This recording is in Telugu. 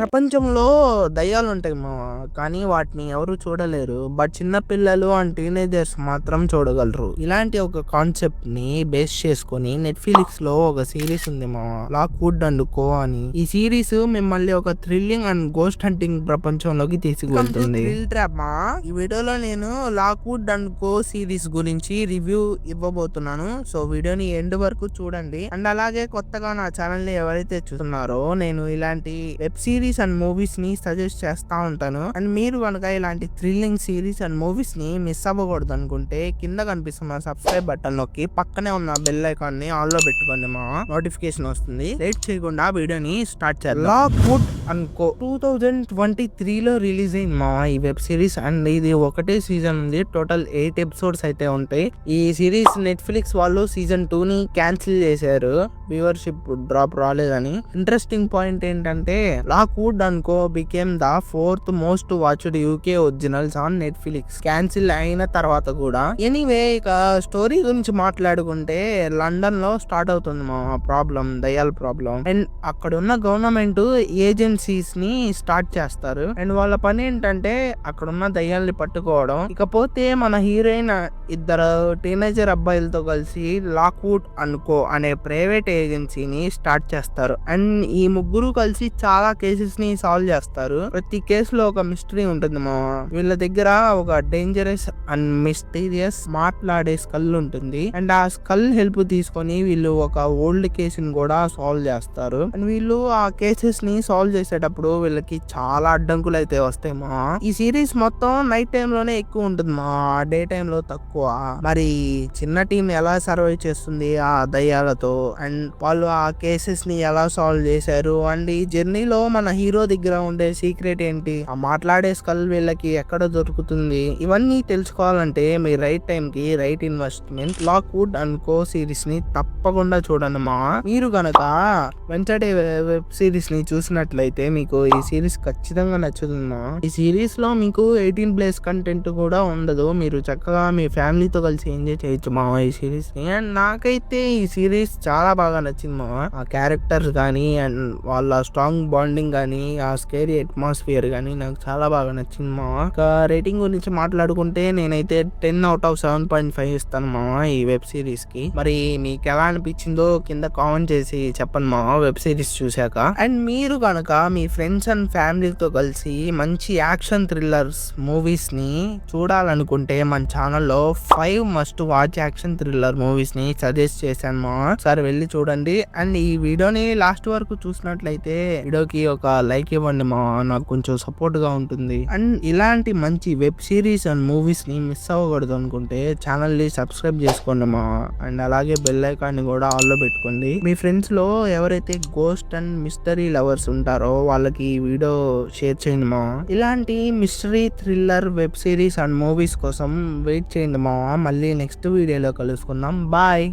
ప్రపంచంలో దయ్యాలుంటాయి మామ. కానీ వాటిని ఎవరు చూడలేరు. బట్ చిన్న పిల్లలు అండ్ టీనేజర్స్ మాత్రం చూడగలరు. ఇలాంటి ఒక కాన్సెప్ట్ ని బేస్ చేసుకొని నెట్‌ఫ్లిక్స్‌లో ఒక సీరీస్ ఉంది మామ. 'లాక్వుడ్ అండ్ కో' అని. ఈ సీరీస్ మిమ్మల్ని ఒక థ్రిల్లింగ్ అండ్ గోస్ట్ హంటింగ్ ప్రపంచంలోకి తీసుకువెళ్తుంది. థ్రిల్ ట్రాప్ మా. ఈ వీడియోలో నేను 'లాక్వుడ్ అండ్ కో' సీరీస్ గురించి రివ్యూ ఇవ్వబోతున్నాను. సో వీడియోని ఎండ్ వరకు చూడండి. అండ్ అలాగే కొత్తగా నా ఛానల్ ని ఎవరైతే చూస్తున్నారో నేను ఇలాంటి వెబ్ సిరీస్ అండ్ మూవీస్ ని సజెస్ట్ చేస్తా ఉంటాను. అండ్ మీరు కనుక ఇలాంటి థ్రిల్లింగ్ సిరీస్ అండ్ మూవీస్ ని మిస్ అవ్వకూడదు అనుకుంటే కింద కనిపిస్తున్న సబ్స్క్రైబ్ బటన్ నొక్కి పక్కనే ఉన్న బెల్ ఐకాన్ ని ఆన్ లో పెట్టుకోండి మా. నోటిఫికేషన్ వస్తుంది. లేట్ చేయకుండా వీడియోని స్టార్ట్ చేద్దాం. లాక్వుడ్ అండ్ కో 2023లో రిలీజ్ అయింది మా ఈ వెబ్ సిరీస్. అండ్ ఇది ఒకటే సీజన్ ఉంది. టోటల్ 8 ఎపిసోడ్స్ అయితే ఉంటాయి. ఈ సిరీస్ నెట్‌ఫ్లిక్స్ వాళ్ళు సీజన్ 2 ని క్యాన్సిల్ చేశారు. వ్యూవర్షిప్ డ్రాప్ రాలేదని. ఇంట్రెస్టింగ్ పాయింట్ ఏంటంటే Lockwood and co became the 4th most watched UK originals on Netflix cancel అయిన తర్వాత కూడా. ఎనీవే ఇక స్టోరీ గురించి మాట్లాడుకుంటే లండన్ లో స్టార్ట్ అవుతుంది మా ప్రాబ్లం, దయ్యాల ప్రాబ్లం. అండ్ అక్కడ ఉన్న గవర్నమెంట్ ఏజెన్సీస్ ని స్టార్ట్ చేస్తారు. అండ్ వాళ్ళ పని ఏంటంటే అక్కడ ఉన్న దయ్యాల్ని పట్టుకోవడం. ఇకపోతే మన హీరోయిన్ ఇద్దరు టీనేజర్ అబ్బాయిలతో కలిసి లాక్వుడ్ అండ్ కో అనే ప్రైవేట్ ఏజెన్సీని స్టార్ట్ చేస్తారు. అండ్ ఈ ముగ్గురు కలిసి చాలా కేసెస్ ని సాల్వ్ చేస్తారు. ప్రతి కేసులో ఒక మిస్టరీ ఉంటుంది మా. వీళ్ళ దగ్గర ఒక డేంజరస్ అండ్ మిస్టీరియస్ మాట్లాడే స్కల్ ఉంటుంది. అండ్ ఆ స్కల్ హెల్ప్ తీసుకొని వీళ్ళు ఒక ఓల్డ్ కేసుని కూడా సాల్వ్ చేస్తారు. అండ్ వీళ్ళు ఆ కేసెస్ ని సాల్వ్ చేసేటప్పుడు వీళ్ళకి చాలా అడ్డంకులు అయితే వస్తాయి మా. ఈ సిరీస్ మొత్తం నైట్ టైం లోనే ఎక్కువ ఉంటుంది మా, డే టైం లో తక్కువ. మరి చిన్న టీం ఎలా సర్వైవ్ చేస్తుంది ఆ దయ్యాలతో, అండ్ వాళ్ళు ఆ కేసెస్ ని ఎలా సాల్వ్ చేశారు, అండ్ ఈ జర్నీలో మన హీరో దగ్గర ఉండే సీక్రెట్ ఏంటి, ఆ మాట్లాడే స్కల్ వీళ్ళకి ఎక్కడ దొరుకుతుంది, ఇవన్నీ తెలుసుకోవాలంటే మీ రైట్ టైం కి right investment Lockwood and co series ని తప్పకుండా చూడండి మా. మీరు గనక వెంటనే వెబ్ సిరీస్ ని చూసినట్లయితే మీకు ఈ సిరీస్ ఖచ్చితంగా నచ్చుతుంది మా. ఈ సిరీస్ లో మీకు 18+ కంటెంట్ కూడా ఉండదు. మీరు చక్కగా మీ ఫ్యామిలీతో కలిసి ఎంజాయ్ చేయొచ్చు మా ఈ సిరీస్ ని. అండ్ నాకైతే ఈ సిరీస్ చాలా బాగా నచ్చింది మా. ఆ క్యారెక్టర్స్ కానీ అండ్ వాళ్ళ స్ట్రాంగ్ బాండింగ్ కానీ ఆ స్కేరీ అట్మాస్ఫియర్ కానీ నాకు చాలా బాగా నచ్చింది మా. ఇంకా రేటింగ్ గురించి మాట్లాడుకుంటే నేనైతే 10/7.5 ఇస్తాను మా ఈ వెబ్ సిరీస్ కి. మరి మీకు ఎలా అనిపించిందో కింద కామెంట్ చేసి చెప్పండి మా వెబ్ సిరీస్ చూశాక. అండ్ మీరు కనుక మీ ఫ్రెండ్స్ అండ్ ఫ్యామిలీతో కలిసి మంచి యాక్షన్ థ్రిల్లర్స్ మూవీస్ ని చూడాలనుకుంటే మన ఛానల్లో 5 must watch action thriller movies ని సజెస్ట్ చేశాను మా. ఒకసారి వెళ్ళి చూడండి. అండ్ ఈ వీడియోని లాస్ట్ వరకు చూసినట్లయితే వీడియోకి ఒక లైక్ ఇవ్వండి మా, నాకు కొంచెం సపోర్ట్ గా ఉంటుంది. అండ్ ఇలాంటి మంచి వెబ్ సిరీస్ అండ్ మూవీస్ ని మిస్ అవ్వకూడదు అనుకుంటే ఛానల్ ని సబ్స్క్రైబ్ చేసుకోండి మా. అండ్ అలాగే బెల్ ఐకాన్ ని కూడా ఆన్ లో పెట్టుకోండి. మీ ఫ్రెండ్స్ లో ఎవరైతే గోస్ట్ అండ్ మిస్టరీ లవర్స్ ఉంటారో వాళ్ళకి ఈ వీడియో షేర్ చేయండి మా. ఇలాంటి mystery thriller web series and movies కోసం వెయిట్ చేయండి మా. మళ్ళీ నెక్స్ట్ వీడియోలో కలుసుకుందాం. బాయ్.